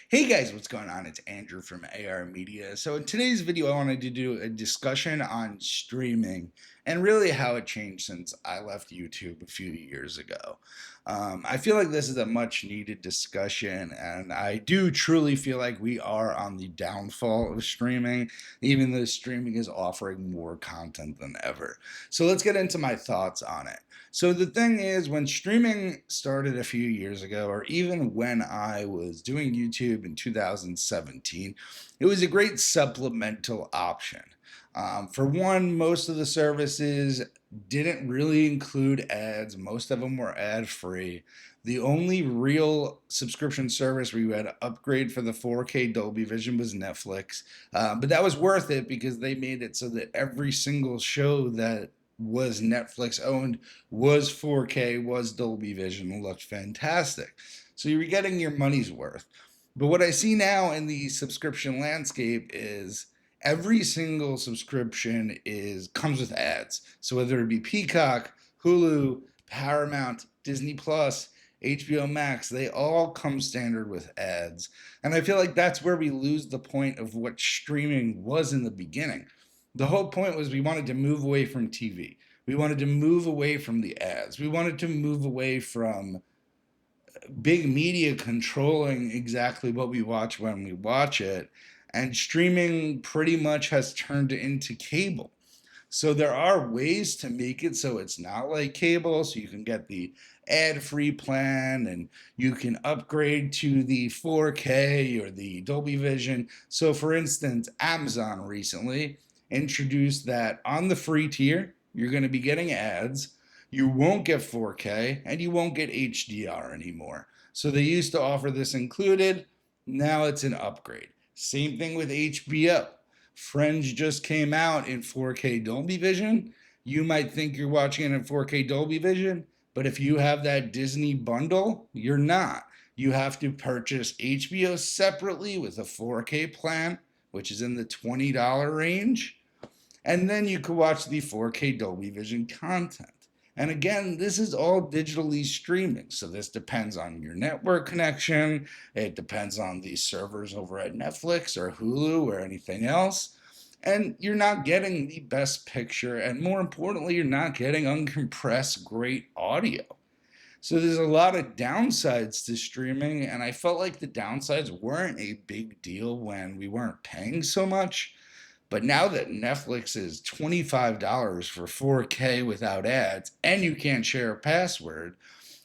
Hey guys, what's going on? It's Andrew from AR Media. So in today's video, I wanted to do a discussion on streaming and really how it changed since I left YouTube a few years ago. I feel like this is a much needed discussion, and I do truly feel like we are on the downfall of streaming, even though streaming is offering more content than ever. So let's get into my thoughts on it. So the thing is, when streaming started a few years ago, or even when I was doing YouTube in 2017, it was a great supplemental option. For one, most of the services didn't really include ads. Most of them were ad free. The only real subscription service where you had to upgrade for the 4K Dolby Vision was Netflix. But that was worth it because they made it so that every single show that was Netflix owned was 4K, was Dolby Vision, and looked fantastic. So you were getting your money's worth. But what I see now in the subscription landscape is every single subscription is comes with ads. So whether it be Peacock, Hulu, Paramount, Disney Plus, HBO Max, they all come standard with ads. And I feel like that's where we lose the point of what streaming was in the beginning. The whole point was we wanted to move away from TV. We wanted to move away from the ads. We wanted to move away from big media controlling exactly what we watch when we watch it. And streaming pretty much has turned into cable. So there are ways to make it so it's not like cable, so you can get the ad-free plan and you can upgrade to the 4K or the Dolby Vision. So for instance, Amazon recently introduced that on the free tier, you're going to be getting ads. You won't get 4K and you won't get HDR anymore. So they used to offer this included. Now it's an upgrade. Same thing with HBO. Friends just came out in 4K Dolby Vision. You might think you're watching it in 4K Dolby Vision, but if you have that Disney bundle, you're not. You have to purchase HBO separately with a 4K plan, which is in the $20 range, and then you could watch the 4K Dolby Vision content. And again, this is all digitally streaming. So this depends on your network connection. It depends on the servers over at Netflix or Hulu or anything else. And you're not getting the best picture. And more importantly, you're not getting uncompressed great audio. So there's a lot of downsides to streaming. And I felt like the downsides weren't a big deal when we weren't paying so much. But now that Netflix is $25 for 4K without ads, and you can't share a password,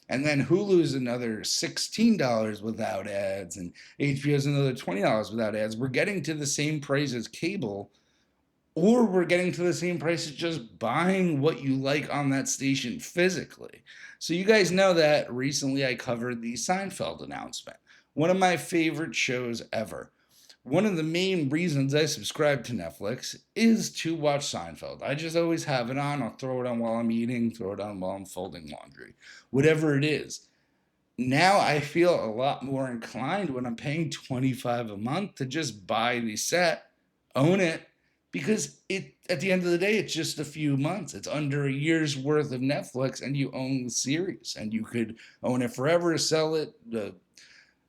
and then Hulu is another $16 without ads, and HBO is another $20 without ads, we're getting to the same price as cable, or we're getting to the same price as just buying what you like on that station physically. So you guys know that recently I covered the Seinfeld announcement, one of my favorite shows ever. One of the main reasons I subscribe to Netflix is to watch Seinfeld. I just always have it on. I'll throw it on while I'm eating, throw it on while I'm folding laundry, whatever it is. Now I feel a lot more inclined when I'm paying 25 a month to just buy the set, own it, because it at the end of the day it's just a few months. It's under a year's worth of Netflix and you own the series and you could own it forever, sell it,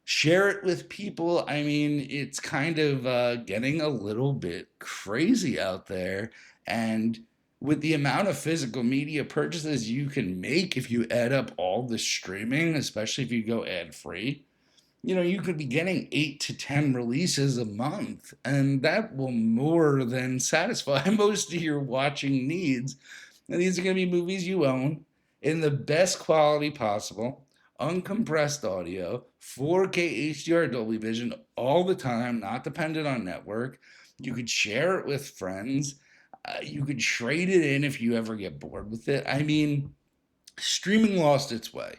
share it with people. I mean, it's kind of getting a little bit crazy out there. And with the amount of physical media purchases you can make if you add up all the streaming, especially if you go ad free, you could be getting 8 to 10 releases a month, and that will more than satisfy most of your watching needs. And these are going to be movies you own in the best quality possible, uncompressed audio, 4K HDR Dolby Vision all the time, not dependent on network. You could share it with friends. You could trade it in if you ever get bored with it. I mean, streaming lost its way.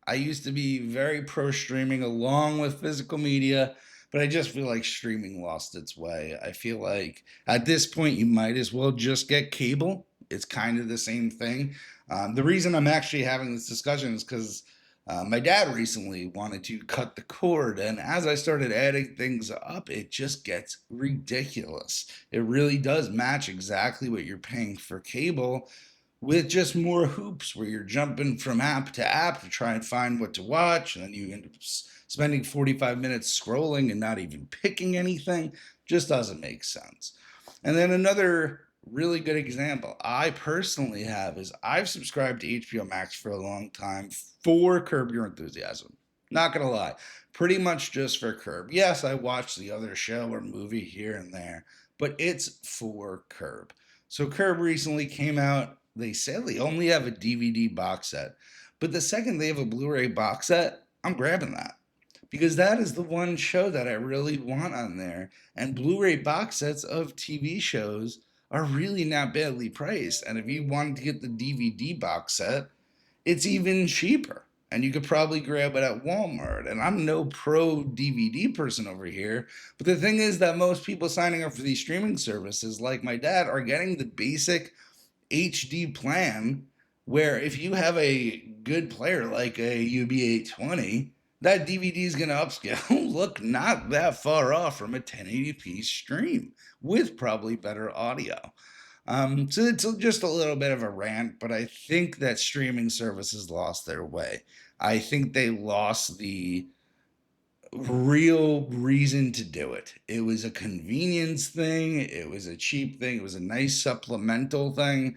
I used to be very pro streaming along with physical media, but I just feel like streaming lost its way. I feel like at this point, you might as well just get cable. It's kind of the same thing. The reason I'm actually having this discussion is because my dad recently wanted to cut the cord, and as I started adding things up, it just gets ridiculous. It really does match exactly what you're paying for cable, with just more hoops where you're jumping from app to try and find what to watch, and then you end up Spending 45 minutes scrolling and not even picking anything just doesn't make sense. And then another really good example I personally have is I've subscribed to HBO Max for a long time for Curb Your Enthusiasm. Not gonna lie, pretty much just for Curb. Yes, I watch the other show or movie here and there, but it's for Curb. So Curb recently came out. They said they only have a DVD box set, but the second they have a Blu-ray box set, I'm grabbing that because that is the one show that I really want on there. And Blu-ray box sets of TV shows are really not badly priced. And if you wanted to get the DVD box set, it's even cheaper. And you could probably grab it at Walmart. And I'm no pro DVD person over here. But the thing is that most people signing up for these streaming services, like my dad, are getting the basic HD plan where if you have a good player like a UB820, that DVD is going to upscale look not that far off from a 1080p stream with probably better audio. So it's just a little bit of a rant, but I think that streaming services lost their way. I think they lost the real reason to do it. It was a convenience thing, it was a cheap thing, it was a nice supplemental thing,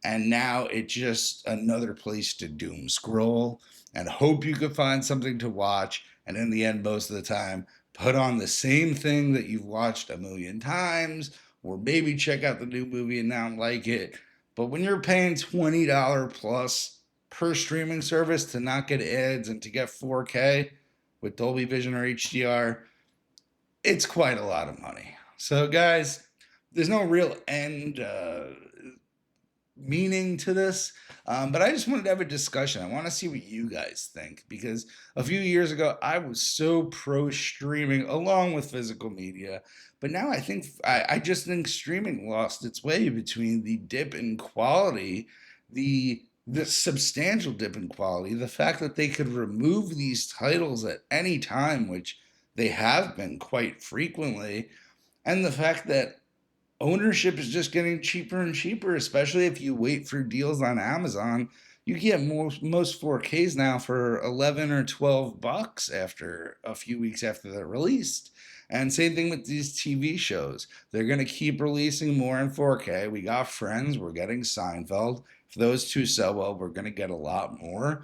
and now it's just another place to doom scroll and hope you could find something to watch. And in the end, most of the time, put on the same thing that you've watched a million times, or maybe check out the new movie and not like it. But when you're paying $20 plus per streaming service to not get ads and to get 4K with Dolby Vision or HDR, it's quite a lot of money. So, guys, there's no real end meaning to this. But I just wanted to have a discussion. I want to see what you guys think because a few years ago I was so pro streaming along with physical media, but now I just think streaming lost its way between the dip in quality, the substantial dip in quality, the fact that they could remove these titles at any time, which they have been quite frequently, and the fact that ownership is just getting cheaper and cheaper, especially if you wait for deals on Amazon. You get most 4Ks now for 11 or 12 bucks after a few weeks after they're released. And same thing with these TV shows. They're going to keep releasing more in 4K. We got Friends, we're getting Seinfeld. If those two sell well, we're going to get a lot more.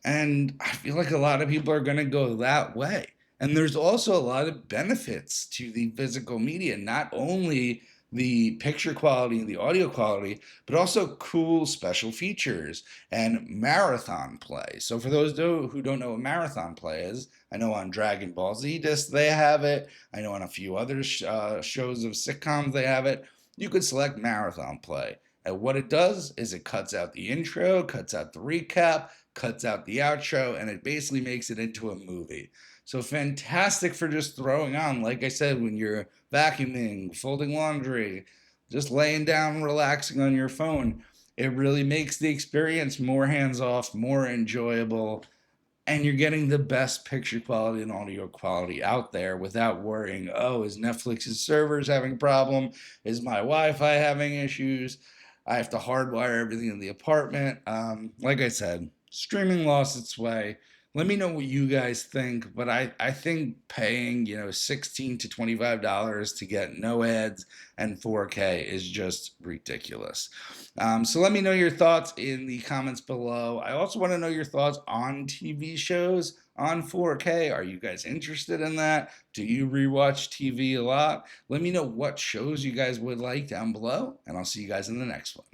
And I feel like a lot of people are going to go that way. And there's also a lot of benefits to the physical media, not only the picture quality and the audio quality, but also cool special features and marathon play. So for those who don't know what marathon play is, I know on Dragon Ball Z disc they have it. I know on a few other shows of sitcoms they have it. You could select marathon play. And what it does is it cuts out the intro, cuts out the recap, cuts out the outro, and it basically makes it into a movie. So fantastic for just throwing on, like I said, when you're vacuuming, folding laundry, just laying down, relaxing on your phone. It really makes the experience more hands off, more enjoyable, and you're getting the best picture quality and audio quality out there without worrying, oh, is Netflix's servers having a problem? Is my Wi Fi having issues? I have to hardwire everything in the apartment. Like I said, streaming lost its way. Let me know what you guys think, but I think paying, 16 to $25 to get no ads and 4K is just ridiculous. So let me know your thoughts in the comments below. I also want to know your thoughts on TV shows on 4K. Are you guys interested in that? Do you rewatch TV a lot? Let me know what shows you guys would like down below, and I'll see you guys in the next one.